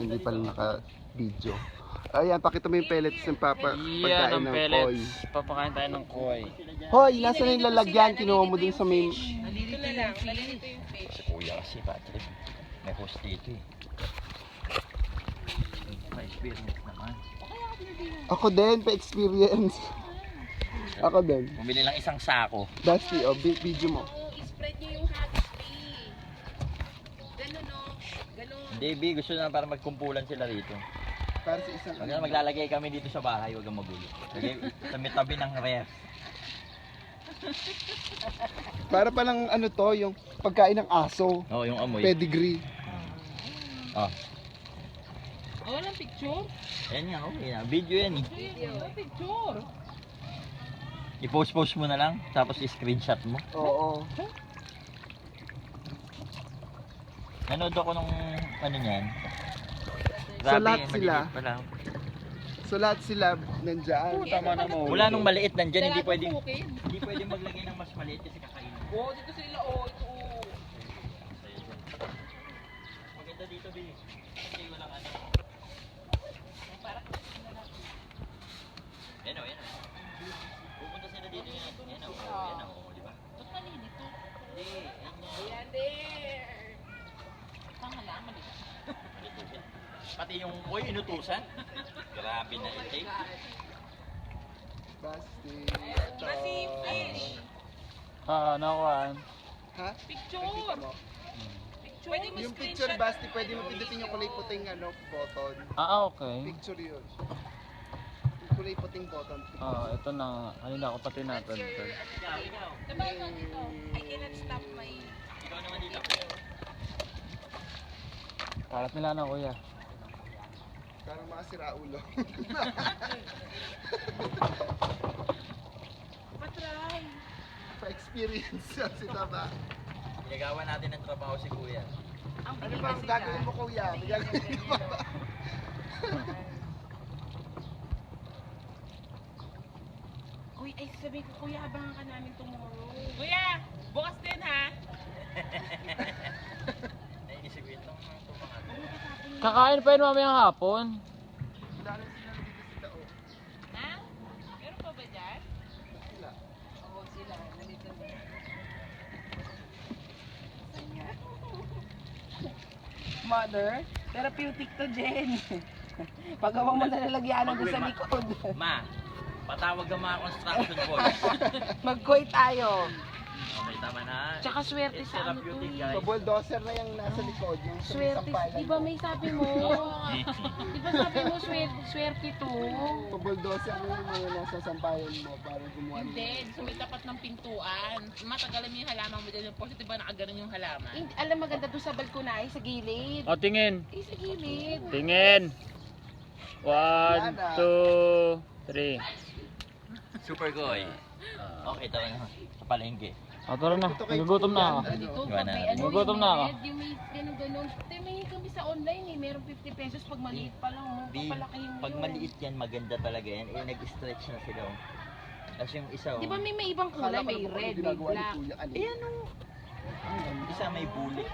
hindi pala naka-video. Ayan, pakita mo yung pellets ng pagkain Yan ang ng pellets. koi. Papakain tayo ng koi. Hoy, nasa na yung lalagyan? Kinuha mo din sa may... Nalilito na lang, nalilito yung fish. Si kuya kasi Patrick, may host dito eh. May experience naman. Ako din, pa-experience. Ako din. Bumili lang isang sako. Dusty, video mo. I-spread niyo yung hagis, B. Ganun, no? Ganun. Hindi, B, gusto na para magkumpulan sila rito. Para sa isang... Pag maglalagay kami dito sa bahay, huwag kang magulo. Lagay sa may tabi ng ref. Para palang ano to, yung pagkain ng aso. Oo, yung amoy. Pedigree. Oh, Oh, walang picture? yan nga, okay na. Video yan eh. Walang picture. I-post mo na lang, tapos i-screenshot mo. Oo. Nanood ako nung ano niyan. So, lahat maliit sila? pa lang. So lahat sila nandyan. Tama na mo. Mula nung maliit nandyan, hindi pwedeng Bukid. hindi pwedeng maglagay ng mas maliit kasi kakainin. Oh, dito sila, oh, ito, oh. Maganda dito, B. Kasi walang ano. Yan o, yan o. Pupunta sila dito yan. Yan o, yan o, di ba? Ba't malinis to? Hindi, yan o. Ayan, there. Pangalaman ito. Malitusin. Pati yung, uy, inutusan. Grabe na intake. Basti. Kasi fish. Nakuhaan. Ha? Picture. Picture mo. Picture. Pwede mo Yung picture, screenshot. Basti, pwede mo pindutin yung kulay puting ano, button. Okay. Picture yun. Yung kulay puting button. Ito na. Kanina ako pati natin. Diba ikaw dito? I cannot stop my... Ikaw naman dito. Kalat nila na kuya. Parang mga siraulo. Patry. Pa-experience yan si Taba. Ginagawa natin ng trabaho si Kuya. Ang Ano bigay ba ang kasi gagawin dyan. mo, kuya? May gagawin mo ba? Uy, ay sabi ko, kuya, abangan ka namin tomorrow. Kuya, bukas din ha. Nainisip ko itong mga Kakain pa yun mamayang hapon. Wala rin sila dito sila, oh. Ha? Meron pa ba dyan? Sila. Oo, sila. Nandito na. Mother, therapeutic to, Jen. Pagawa mo na lalagyanan doon sa likod. Ma, patawag ang mga construction boys. Mag-koi tayo. Okay, tama na. Tsaka swerte It's sa ano to therapeutic, eh. guys. So, bulldozer na yung nasa likod. Yung sa may Swerte, sampalan di ba may sabi mo? Di ba sabi mo swerte to? So, bulldozer na yung mga nasa sampalan mo para gumawa ng- Hindi, sumitapat ng pintuan. Matagalan mo yung halaman mo dyan. Yung positive ba nakaganon yung halaman? Eh, alam maganda doon sa balkonay, sa gilid. O, tingin. Eh, sa gilid. Tingin. 1, 2, 3. Super goy. Okay, tara na. Sa palengke. Tara na. Nagugutom na ako. Dito, Iwan na. kape, ano, Nagugutom na ako. yung med, yung may ganun-ganun. Tayo may kami sa online eh, meron 50 pesos pag maliit pa lang. Oh. Di, Papalakihin mo pag yun. maliit yan, maganda talaga yan. Eh, nag-stretch na sila. Oh. Tapos yung isa, oh. Di ba may ibang Akala kulay? ko May naman kung red, may ginagawa ni black. Kuya, ano? Isa may bulik.